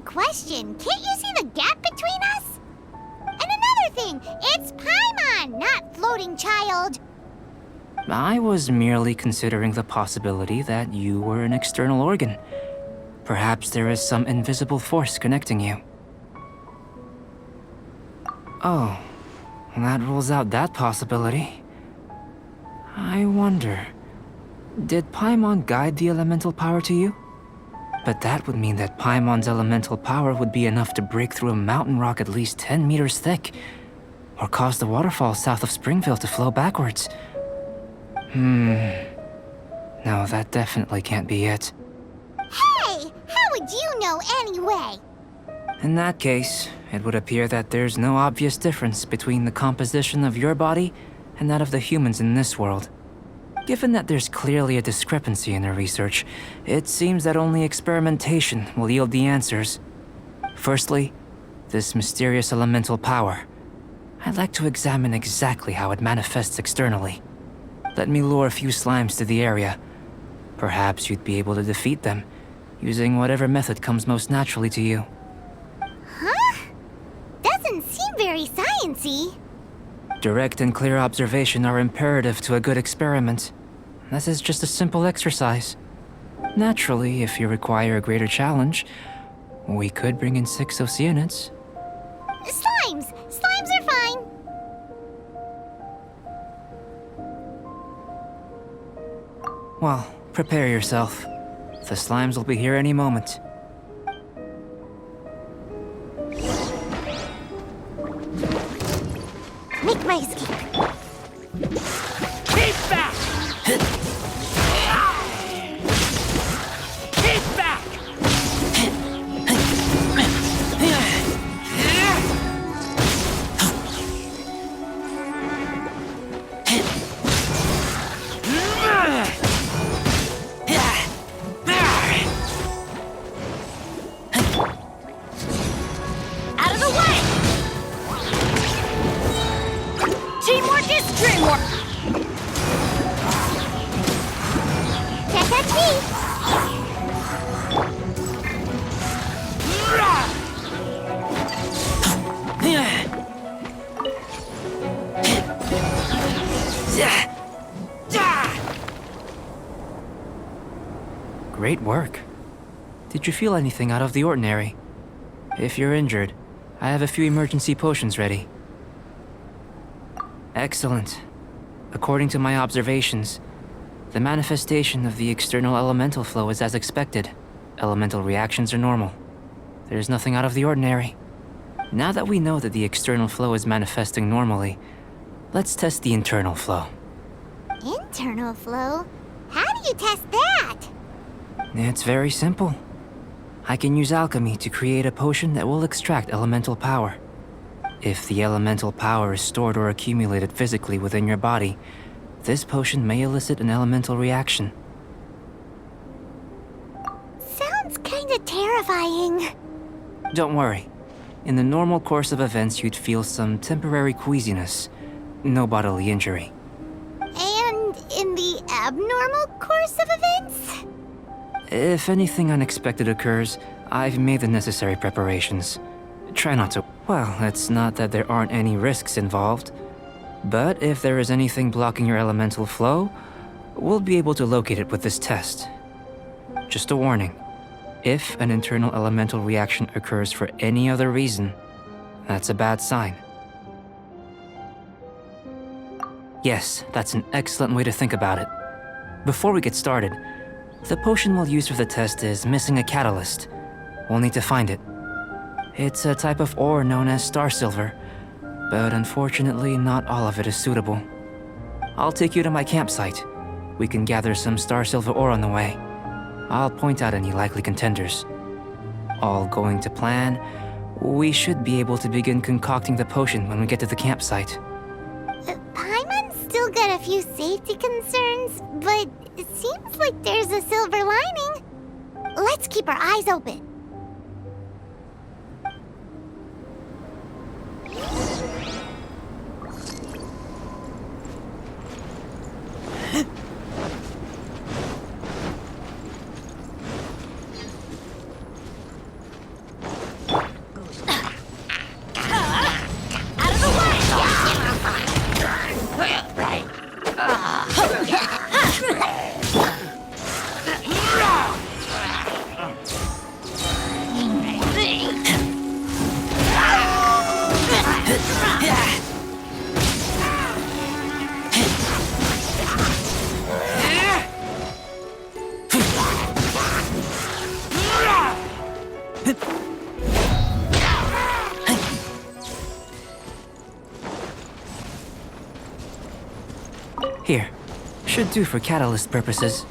question. Can't you see the gap between us? And another thing, it's Paimon, not Floating Child. I was merely considering the possibility that you were an external organ. Perhaps there is some invisible force connecting you. Oh, that rules out that possibility. I wonder, did Paimon guide the elemental power to you? But that would mean that Paimon's elemental power would be enough to break through a mountain rock at least 10 meters thick, or cause the waterfall south of Springville to flow backwards. No, that definitely can't be it. Hey, how would you know anyway? In that case, it would appear that there's no obvious difference between the composition of your body and that of the humans in this world. Given that there's clearly a discrepancy in their research, it seems that only experimentation will yield the answers. Firstly, this mysterious elemental power. I'd like to examine exactly how it manifests externally. Let me lure a few slimes to the area. Perhaps you'd be able to defeat them, using whatever method comes most naturally to you. Huh? Doesn't seem very sciencey. Direct and clear observation are imperative to a good experiment. This is just a simple exercise. Naturally, if you require a greater challenge, we could bring in 6 Oceanids. Slimes! Slimes are fine! Well, prepare yourself. The slimes will be here any moment. Make my escape. Keep back! Keep back! Out of the way! Teamwork is dreamwork! Can't catch me! Great work. Did you feel anything out of the ordinary? If you're injured, I have a few emergency potions ready. Excellent. According to my observations, the manifestation of the external elemental flow is as expected. Elemental reactions are normal. There's nothing out of the ordinary. Now that we know that the external flow is manifesting normally, let's test the internal flow. Internal flow? How do you test that? It's very simple. I can use alchemy to create a potion that will extract elemental power. If the elemental power is stored or accumulated physically within your body, this potion may elicit an elemental reaction. Sounds kinda terrifying. Don't worry. In the normal course of events, you'd feel some temporary queasiness. No bodily injury. And in the abnormal course of events? If anything unexpected occurs, I've made the necessary preparations. Try not to... Well, it's not that there aren't any risks involved. But if there is anything blocking your elemental flow, we'll be able to locate it with this test. Just a warning. If an internal elemental reaction occurs for any other reason, that's a bad sign. Yes, that's an excellent way to think about it. Before we get started, the potion we'll use for the test is missing a catalyst. We'll need to find it. It's a type of ore known as star silver, but unfortunately not all of it is suitable. I'll take you to my campsite. We can gather some star silver ore on the way. I'll point out any likely contenders. All going to plan, we should be able to begin concocting the potion when we get to the campsite. Paimon's still got a few safety concerns, but it seems like there's a silver lining. Let's keep our eyes open. Should do for catalyst purposes.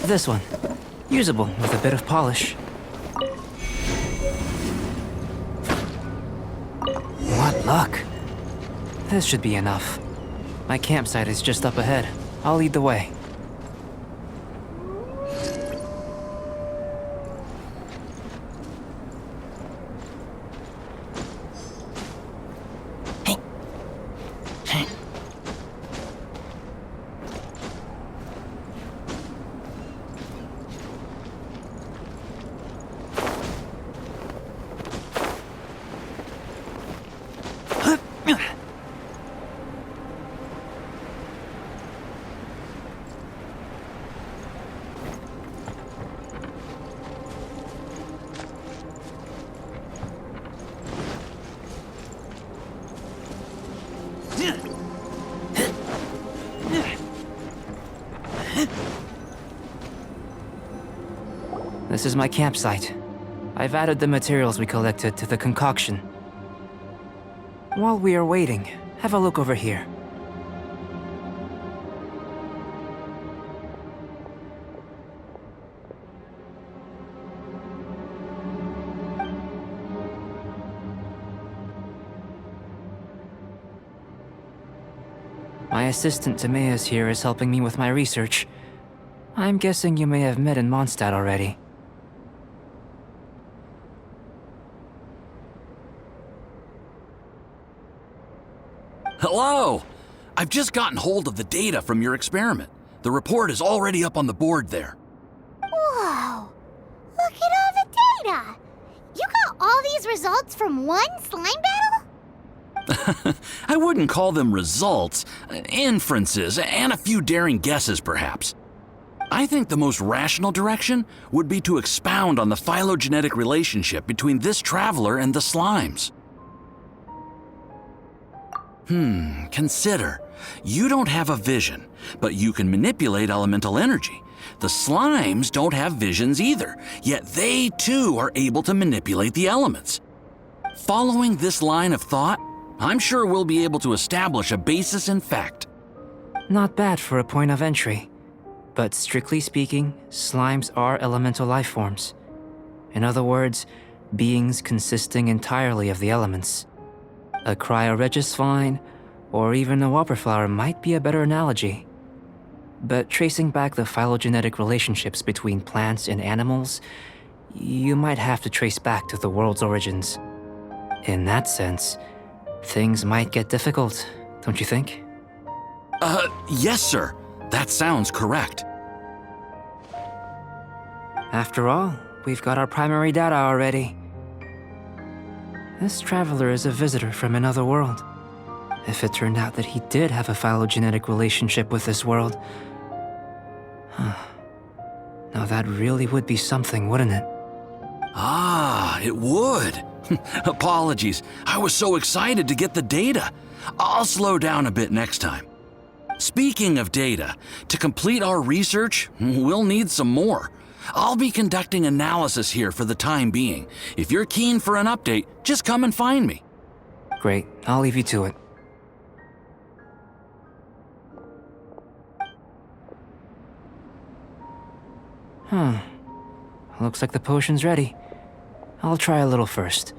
This one. Usable with a bit of polish. What luck. This should be enough. My campsite is just up ahead. I'll lead the way. This is my campsite. I've added the materials we collected to the concoction. While we are waiting, have a look over here. My assistant Timaeus here is helping me with my research. I'm guessing you may have met in Mondstadt already. Hello! I've just gotten hold of the data from your experiment. The report is already up on the board there. Whoa! Look at all the data! You got all these results from one slime battle? I wouldn't call them results, inferences, and a few daring guesses perhaps. I think the most rational direction would be to expound on the phylogenetic relationship between this traveler and the slimes. Consider. You don't have a vision, but you can manipulate elemental energy. The slimes don't have visions either, yet they too are able to manipulate the elements. Following this line of thought, I'm sure we'll be able to establish a basis in fact. Not bad for a point of entry. But strictly speaking, slimes are elemental life forms. In other words, beings consisting entirely of the elements. A cryoregis vine, or even a wildflower might be a better analogy. But tracing back the phylogenetic relationships between plants and animals, you might have to trace back to the world's origins. In that sense, things might get difficult, don't you think? Yes, sir. That sounds correct. After all, we've got our primary data already. This traveler is a visitor from another world. If it turned out that he did have a phylogenetic relationship with this world... Now that really would be something, wouldn't it? Ah, it would. Apologies. I was so excited to get the data. I'll slow down a bit next time. Speaking of data, to complete our research, we'll need some more. I'll be conducting analysis here for the time being. If you're keen for an update, just come and find me. Great, I'll leave you to it. Looks like the potion's ready. I'll try a little first.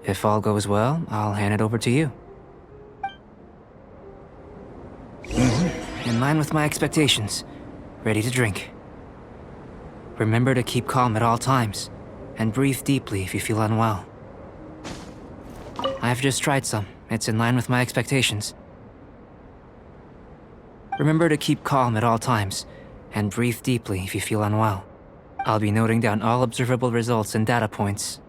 If all goes well, I'll hand it over to you. In line with my expectations. Ready to drink. Remember to keep calm at all times, and breathe deeply if you feel unwell. I've just tried some. It's in line with my expectations. Remember to keep calm at all times, and breathe deeply if you feel unwell. I'll be noting down all observable results and data points.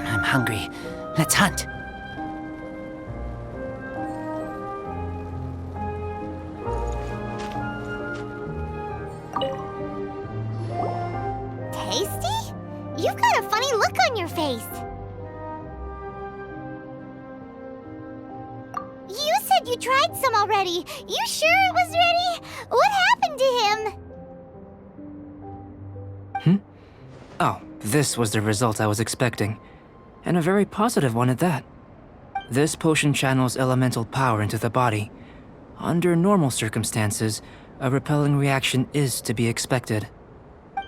I'm hungry. Let's hunt. Tasty? You've got a funny look on your face. You said you tried some already. You sure it was ready? What happened to him? Oh, this was the result I was expecting. And a very positive one at that. This potion channels elemental power into the body. Under normal circumstances, a repelling reaction is to be expected.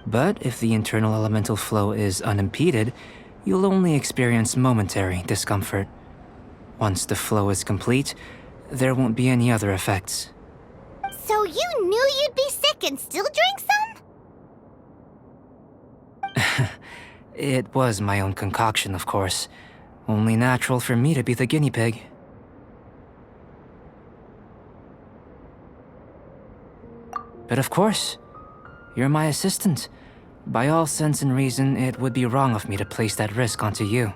But if the internal elemental flow is unimpeded, you'll only experience momentary discomfort. Once the flow is complete, there won't be any other effects. So you knew you'd be sick and still drank some? It was my own concoction, of course. Only natural for me to be the guinea pig. But of course, you're my assistant. By all sense and reason, it would be wrong of me to place that risk onto you.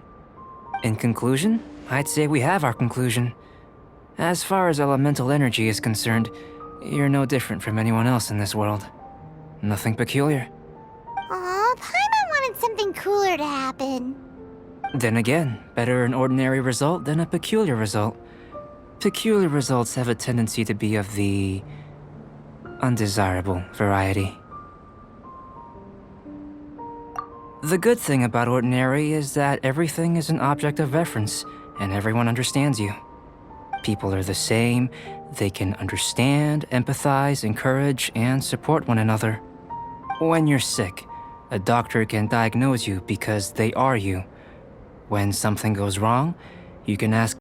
In conclusion, I'd say we have our conclusion. As far as elemental energy is concerned, you're no different from anyone else in this world. Nothing peculiar. Aw, Paimon wanted something cooler to happen. Then again, better an ordinary result than a peculiar result. Peculiar results have a tendency to be of the undesirable variety. The good thing about ordinary is that everything is an object of reference, and everyone understands you. People are the same, they can understand, empathize, encourage, and support one another. When you're sick, a doctor can diagnose you because they are you. When something goes wrong, you can ask